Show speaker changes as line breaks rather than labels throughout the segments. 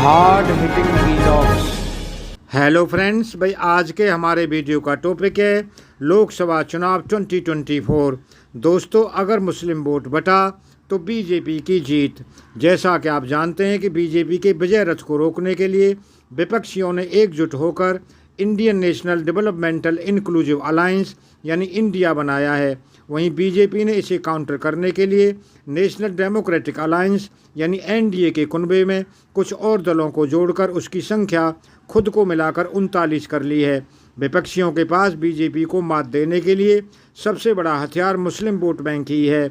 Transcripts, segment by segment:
Hard hitting vlogs.
Hello friends, भाई आज के हमारे वीडियो का टॉपिक है लोकसभा चुनाव 2024। दोस्तों, अगर मुस्लिम वोट बटा तो बीजेपी की जीत। जैसा कि आप जानते हैं कि बीजेपी के विजय रथ को रोकने के लिए विपक्षियों ने एकजुट होकर Indian national developmental inclusive alliance यानी इंडिया बनाया है। वहीं बीजेपी ने इसे काउंटर करने के लिए नेशनल डेमोक्रेटिक अलायंस यानी एनडीए के कुनबे में कुछ और दलों को जोड़कर उसकी संख्या खुद को मिलाकर 39 कर ली है। विपक्षियों के पास बीजेपी को मात देने के लिए सबसे बड़ा हथियार मुस्लिम वोट बैंक ही है,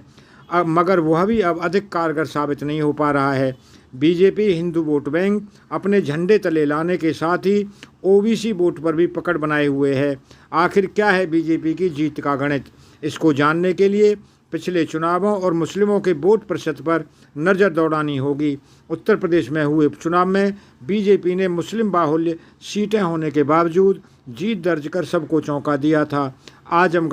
मगर वह भी अब अधिक कारगर साबित नहीं हो पा रहा है। बीजेपी हिंदू वोट बैंक अपने झंडे तले लाने के साथ ही ओबीसी वोट पर भी पकड़ बनाए हुए है। आखिर क्या है बीजेपी की जीत का गणित? इसको जानने के लिए पिछले चुनावों और मुस्लिमों के वोट प्रतिशत पर नज़र दौड़ानी होगी। उत्तर प्रदेश में हुए चुनाव में बीजेपी ने मुस्लिम बाहुल्य सीटें होने के बावजूद जीत दर्ज कर सबको चौंका दिया था। आजम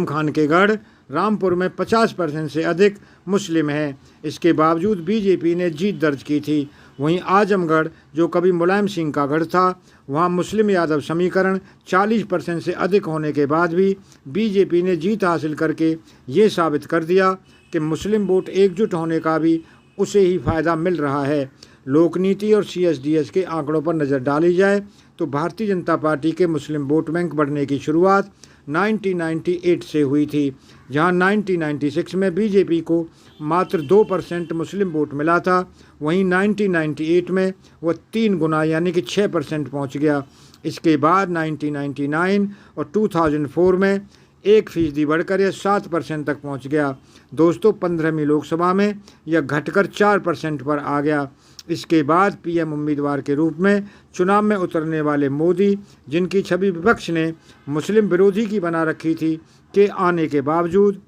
खान के गढ़ रामपुर में 50% से अधिक मुस्लिम हैं। इसके बावजूद बीजेपी ने जीत दर्ज की थी। वहीं आजमगढ़, जो कभी मुलायम सिंह का गढ़ था, वहां मुस्लिम यादव समीकरण 40% से अधिक होने के बाद भी बीजेपी ने जीत हासिल करके ये साबित कर दिया कि मुस्लिम वोट एकजुट होने का भी उसे ही फ़ायदा मिल रहा है। लोकनीति और CSDS के आंकड़ों पर नज़र डाली जाए तो भारतीय जनता पार्टी के मुस्लिम वोट बैंक बढ़ने की शुरुआत 1998 से हुई थी, जहां 1996 में बीजेपी को मात्र 2% मुस्लिम वोट मिला था। वहीं 1998 में वह 3 गुना यानी कि 6% पहुंच गया। इसके बाद 1999 और 2004 में 1% बढ़कर यह 7% तक पहुंच गया। दोस्तों, 15वीं लोकसभा में यह घटकर 4% पर आ गया। इसके बाद पीएम उम्मीदवार के रूप में चुनाव में उतरने वाले मोदी, जिनकी छवि विपक्ष ने मुस्लिम विरोधी की बना रखी थी, के आने के बावजूद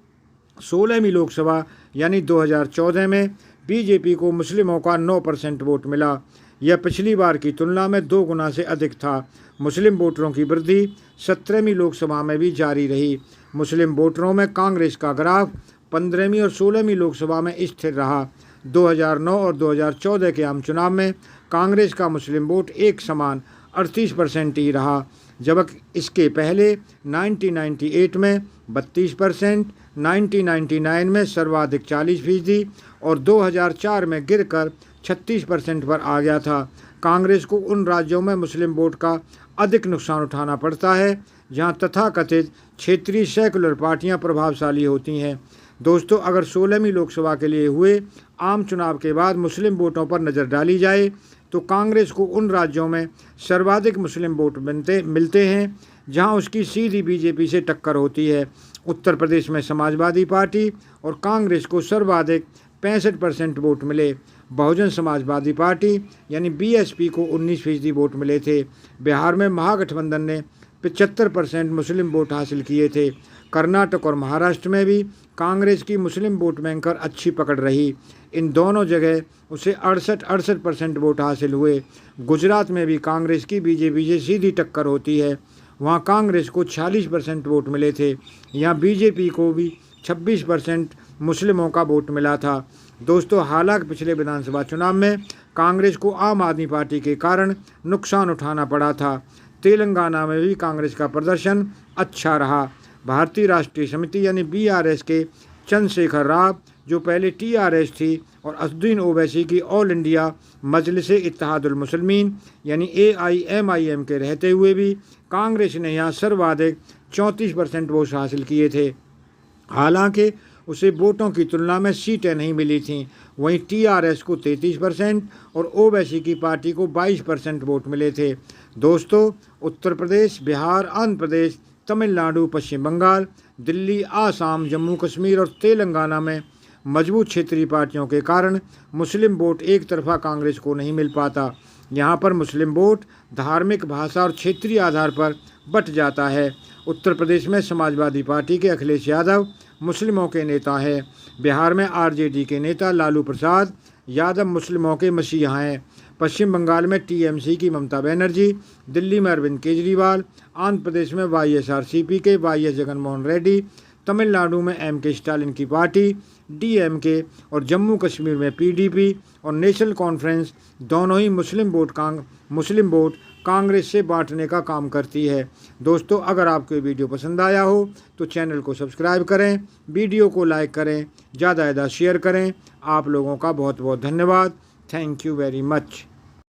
16वीं लोकसभा यानी 2014 में बीजेपी को मुस्लिमों का 9% वोट मिला। यह पिछली बार की तुलना में 2 गुना से अधिक था। मुस्लिम वोटरों की वृद्धि 17वीं लोकसभा में भी जारी रही। मुस्लिम वोटरों में कांग्रेस का ग्राफ 15वीं और 16वीं लोकसभा में स्थिर रहा। 2009 और 2014 के आम चुनाव में कांग्रेस का मुस्लिम वोट एक समान 38% ही रहा, जबकि इसके पहले 1998 में 32%, 1999 में सर्वाधिक 40% और 2004 में गिरकर 36% पर आ गया था। कांग्रेस को उन राज्यों में मुस्लिम वोट का अधिक नुकसान उठाना पड़ता है जहां तथाकथित क्षेत्रीय सेकुलर पार्टियां प्रभावशाली होती हैं। दोस्तों, अगर 16वीं लोकसभा के लिए हुए आम चुनाव के बाद मुस्लिम वोटों पर नज़र डाली जाए तो कांग्रेस को उन राज्यों में सर्वाधिक मुस्लिम वोट मिलते हैं जहां उसकी सीधी बीजेपी से टक्कर होती है। उत्तर प्रदेश में समाजवादी पार्टी और कांग्रेस को सर्वाधिक 65% वोट मिले। बहुजन समाजवादी पार्टी यानी BSP को 19% वोट मिले थे। बिहार में महागठबंधन ने 75% मुस्लिम वोट हासिल किए थे। कर्नाटक और महाराष्ट्र में भी कांग्रेस की मुस्लिम वोट बैंक पर अच्छी पकड़ रही। इन दोनों जगह उसे 68% वोट हासिल हुए। गुजरात में भी कांग्रेस की बीजेपी से सीधी टक्कर होती है। वहां कांग्रेस को 46% वोट मिले थे। यहाँ बीजेपी को भी 26% मुस्लिमों का वोट मिला था। दोस्तों, हालांकि पिछले विधानसभा चुनाव में कांग्रेस को आम आदमी पार्टी के कारण नुकसान उठाना पड़ा था। तेलंगाना में भी कांग्रेस का प्रदर्शन अच्छा रहा। भारतीय राष्ट्रीय समिति यानी BRS के चंद्रशेखर राव, जो पहले TRS थी, और असदुद्दीन ओवैसी की ऑल इंडिया मजलिसे इत्तेहादुल मुस्लिमीन यानी AIMIM के रहते हुए भी कांग्रेस ने यहाँ सर्वाधिक 34% वोट हासिल किए थे। हालांकि उसे वोटों की तुलना में सीटें नहीं मिली थीं। वहीं TRS को 33% और ओवैसी की पार्टी को 22% वोट मिले थे। दोस्तों, उत्तर प्रदेश, बिहार, आंध्र प्रदेश, तमिलनाडु, पश्चिम बंगाल, दिल्ली, आसाम, जम्मू कश्मीर और तेलंगाना में मजबूत क्षेत्रीय पार्टियों के कारण मुस्लिम वोट एक तरफा कांग्रेस को नहीं मिल पाता। यहाँ पर मुस्लिम वोट धार्मिक, भाषा और क्षेत्रीय आधार पर बट जाता है। उत्तर प्रदेश में समाजवादी पार्टी के अखिलेश यादव मुस्लिमों के नेता हैं। बिहार में RJD के नेता लालू प्रसाद यादव मुस्लिमों के मसीहा हैं। पश्चिम बंगाल में TMC की ममता बनर्जी, दिल्ली में अरविंद केजरीवाल, आंध्र प्रदेश में YSRCP के YS जगनमोहन रेड्डी, तमिलनाडु में MK स्टालिन की पार्टी DMK और जम्मू कश्मीर में PDP और नेशनल कॉन्फ्रेंस दोनों ही मुस्लिम वोट कांग्रेस से बांटने का काम करती है। दोस्तों, अगर आपको ये वीडियो पसंद आया हो तो चैनल को सब्सक्राइब करें, वीडियो को लाइक करें, ज़्यादा से ज़्यादा शेयर करें। आप लोगों का बहुत बहुत धन्यवाद। Thank you very much.